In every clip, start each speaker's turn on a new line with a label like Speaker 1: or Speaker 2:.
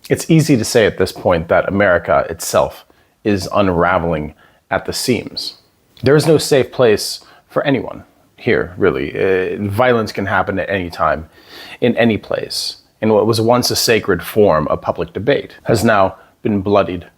Speaker 1: It's easy to say at this point that America itself is unraveling at the seams. There is no safe place for anyone here, really. Violence can happen at any time, in any place. And what was once a sacred form of public debate has now been bloodied.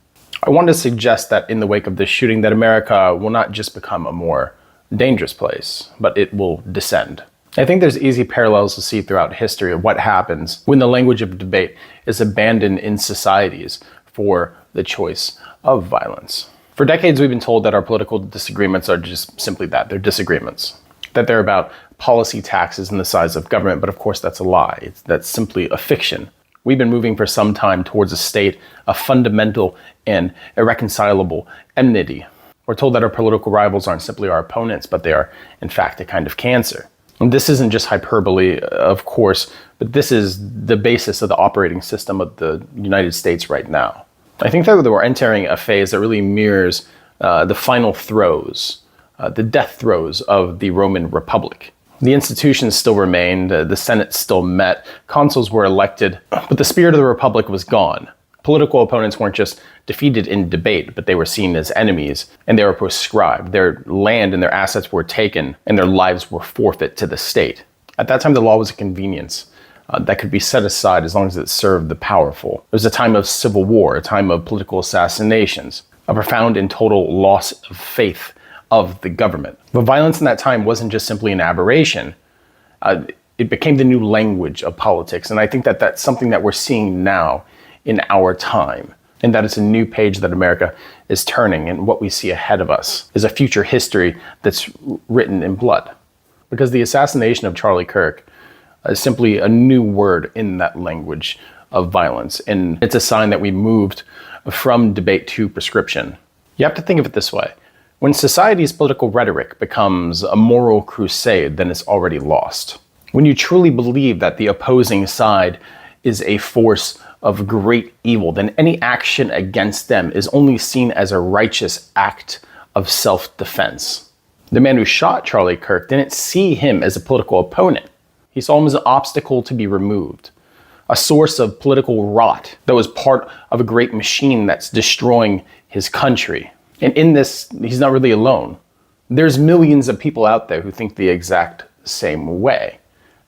Speaker 1: I want to suggest that in the wake of this shooting, that America will not just become a more dangerous place, but it will descend. I think there's easy parallels to see throughout history of what happens when the language of debate is abandoned in societies for the choice of violence. For decades, we've been told that our political disagreements are just simply that, they're disagreements. That they're about policy, taxes, and the size of government, but of course that's a lie. That's simply a fiction. We've been moving for some time towards a state of fundamental and irreconcilable enmity. We're told that our political rivals aren't simply our opponents, but they are, in fact, a kind of cancer. And this isn't just hyperbole, of course, but this is the basis of the operating system of the United States right now. I think that we're entering a phase that really mirrors the final throes, the death throes of the Roman Republic. The institutions still remained, the Senate still met, consuls were elected, but the spirit of the Republic was gone. Political opponents weren't just defeated in debate, but they were seen as enemies, and they were proscribed. Their land and their assets were taken, and their lives were forfeit to the state. At that time, the law was a convenience that could be set aside as long as it served the powerful. It was a time of civil war, a time of political assassinations, a profound and total loss of faith of the government. But violence in that time wasn't just simply an aberration. It became the new language of politics, and I think that that's something that we're seeing now in our time, and that it's a new page that America is turning, and what we see ahead of us is a future history that's written in blood. Because the assassination of Charlie Kirk is simply a new word in that language of violence, and it's a sign that we moved from debate to prescription. You have to think of it this way. When society's political rhetoric becomes a moral crusade, then it's already lost. When you truly believe that the opposing side is a force of great evil, then any action against them is only seen as a righteous act of self-defense. The man who shot Charlie Kirk didn't see him as a political opponent. He saw him as an obstacle to be removed, a source of political rot that was part of a great machine that's destroying his country. And in this, he's not really alone. There's millions of people out there who think the exact same way.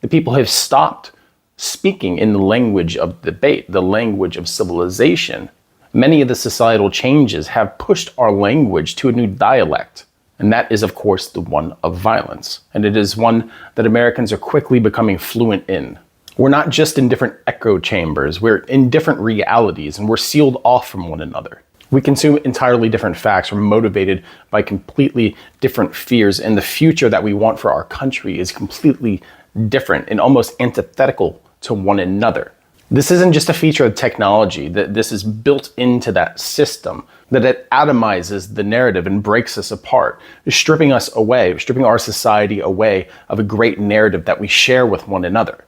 Speaker 1: The people have stopped speaking in the language of debate, the language of civilization. Many of the societal changes have pushed our language to a new dialect, and that is, of course, the one of violence. And it is one that Americans are quickly becoming fluent in. We're not just in different echo chambers, we're in different realities, and we're sealed off from one another. We consume entirely different facts. We're motivated by completely different fears, and the future that we want for our country is completely different and almost antithetical to one another. This isn't just a feature of technology, that this is built into that system, that it atomizes the narrative and breaks us apart, stripping us away, stripping our society away of a great narrative that we share with one another.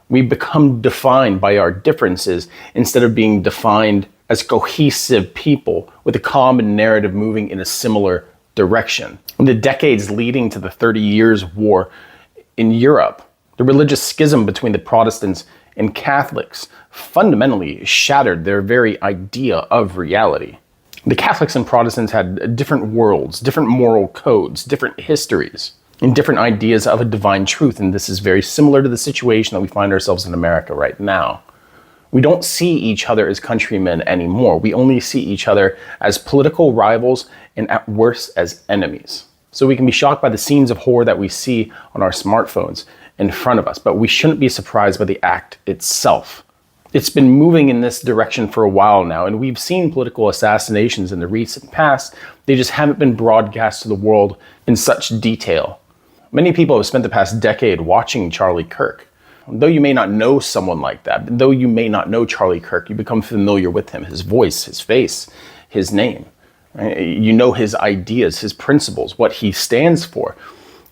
Speaker 1: We become defined by our differences instead of being defined as cohesive people with a common narrative moving in a similar direction. In the decades leading to the 30 Years' War in Europe, the religious schism between the Protestants and Catholics fundamentally shattered their very idea of reality. The Catholics and Protestants had different worlds, different moral codes, different histories, and different ideas of a divine truth, and this is very similar to the situation that we find ourselves in America right now. We don't see each other as countrymen anymore. We only see each other as political rivals and at worst as enemies. So we can be shocked by the scenes of horror that we see on our smartphones in front of us, but we shouldn't be surprised by the act itself. It's been moving in this direction for a while now, and we've seen political assassinations in the recent past. They just haven't been broadcast to the world in such detail. Many people have spent the past decade watching Charlie Kirk. Though you may not know someone like that, though you may not know Charlie Kirk, you become familiar with him, his voice, his face, his name. You know his ideas, his principles, what he stands for.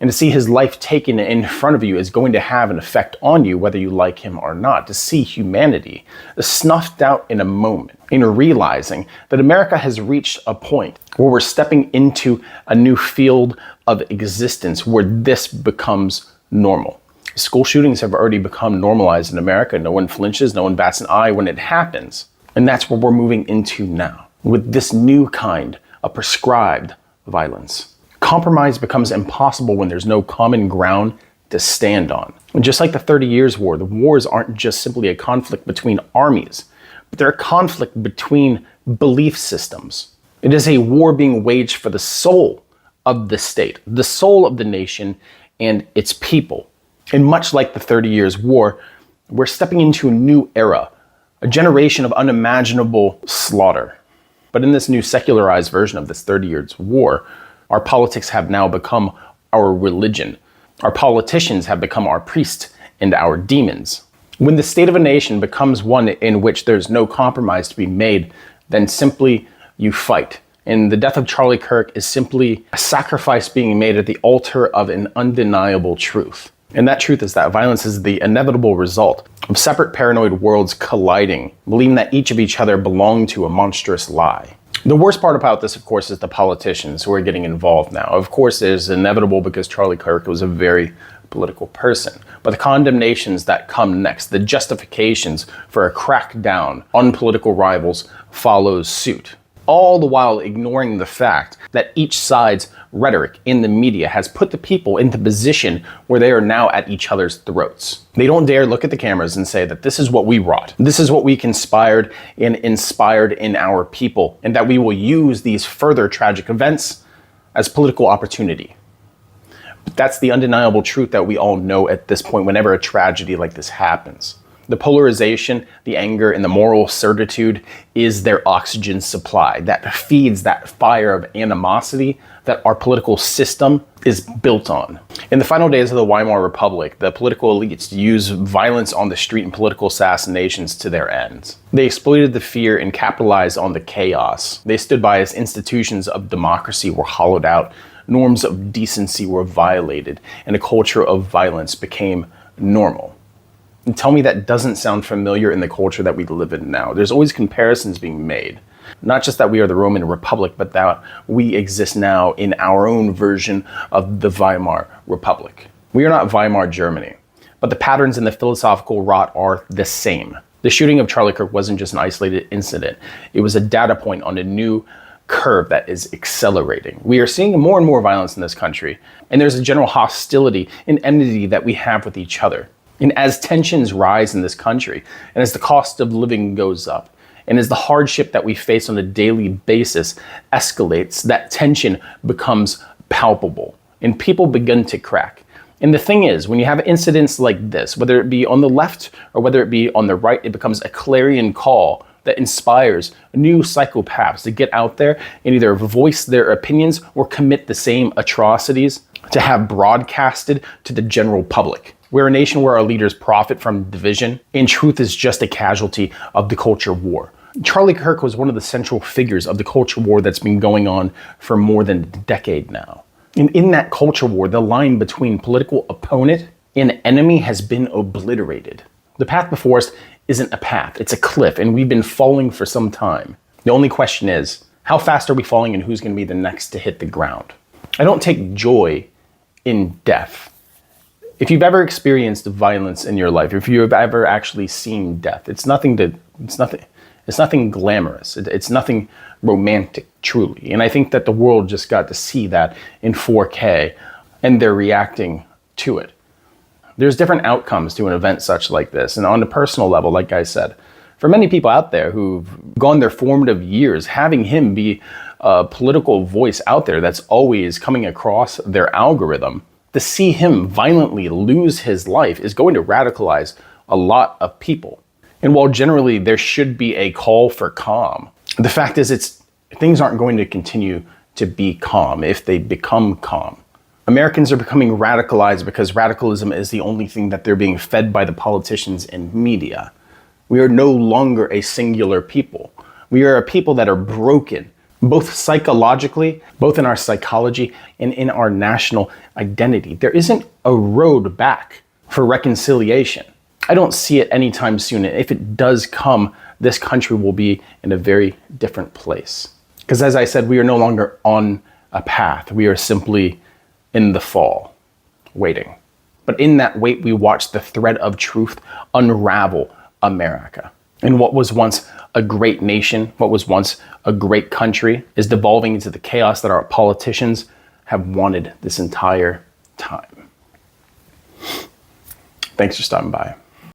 Speaker 1: And to see his life taken in front of you is going to have an effect on you, whether you like him or not. To see humanity snuffed out in a moment, in realizing that America has reached a point where we're stepping into a new field of existence where this becomes normal. School shootings have already become normalized in America. No one flinches, no one bats an eye when it happens. And that's what we're moving into now, with this new kind of prescribed violence. Compromise becomes impossible when there's no common ground to stand on. And just like the 30 Years' War, the wars aren't just simply a conflict between armies, but they're a conflict between belief systems. It is a war being waged for the soul of the state, the soul of the nation and its people. And much like the 30 Years' War, we're stepping into a new era, a generation of unimaginable slaughter. But in this new secularized version of this 30 Years' War, our politics have now become our religion. Our politicians have become our priests and our demons. When the state of a nation becomes one in which there's no compromise to be made, then simply you fight. And the death of Charlie Kirk is simply a sacrifice being made at the altar of an undeniable truth. And that truth is that violence is the inevitable result of separate paranoid worlds colliding, believing that each other belong to a monstrous lie. The worst part about this, of course, is the politicians who are getting involved now. Of course, it is inevitable because Charlie Kirk was a very political person. But the condemnations that come next, the justifications for a crackdown on political rivals follows suit. All the while ignoring the fact that each side's rhetoric in the media has put the people into position where they are now at each other's throats. They don't dare look at the cameras and say that this is what we wrought, this is what we conspired and inspired in our people, and that we will use these further tragic events as political opportunity. But that's the undeniable truth that we all know at this point whenever a tragedy like this happens. The polarization, the anger, and the moral certitude is their oxygen supply that feeds that fire of animosity that our political system is built on. In the final days of the Weimar Republic, the political elites used violence on the street and political assassinations to their ends. They exploited the fear and capitalized on the chaos. They stood by as institutions of democracy were hollowed out, norms of decency were violated, and a culture of violence became normal. And tell me that doesn't sound familiar in the culture that we live in now. There's always comparisons being made. Not just that we are the Roman Republic, but that we exist now in our own version of the Weimar Republic. We are not Weimar Germany, but the patterns in the philosophical rot are the same. The shooting of Charlie Kirk wasn't just an isolated incident. It was a data point on a new curve that is accelerating. We are seeing more and more violence in this country, and there's a general hostility and enmity that we have with each other. And as tensions rise in this country, and as the cost of living goes up, and as the hardship that we face on a daily basis escalates, that tension becomes palpable, and people begin to crack. And the thing is, when you have incidents like this, whether it be on the left or whether it be on the right, it becomes a clarion call that inspires new psychopaths to get out there and either voice their opinions or commit the same atrocities to have broadcasted to the general public. We're a nation where our leaders profit from division, and truth is just a casualty of the culture war. Charlie Kirk was one of the central figures of the culture war that's been going on for more than a decade now. And in that culture war, the line between political opponent and enemy has been obliterated. The path before us isn't a path, it's a cliff, and we've been falling for some time. The only question is, how fast are we falling and who's going to be the next to hit the ground? I don't take joy in death. If you've ever experienced violence in your life, if you've ever actually seen death, it's nothing glamorous. It's nothing romantic, truly. And I think that the world just got to see that in 4K, and they're reacting to it. There's different outcomes to an event such like this. And on a personal level, like I said, for many people out there who've gone their formative years, having him be a political voice out there that's always coming across their algorithm, to see him violently lose his life is going to radicalize a lot of people. And while generally there should be a call for calm, the fact is things aren't going to continue to be calm if they become calm. Americans are becoming radicalized because radicalism is the only thing that they're being fed by the politicians and media. We are no longer a singular people. We are a people that are broken, both psychologically, both in our psychology and in our national identity. There isn't a road back for reconciliation. I don't see it anytime soon. And if it does come, this country will be in a very different place. Because as I said, we are no longer on a path. We are simply in the fall, waiting. But in that wait, we watch the thread of truth unravel America. And what was once a great nation, what was once a great country, is devolving into the chaos that our politicians have wanted this entire time. Thanks for stopping by.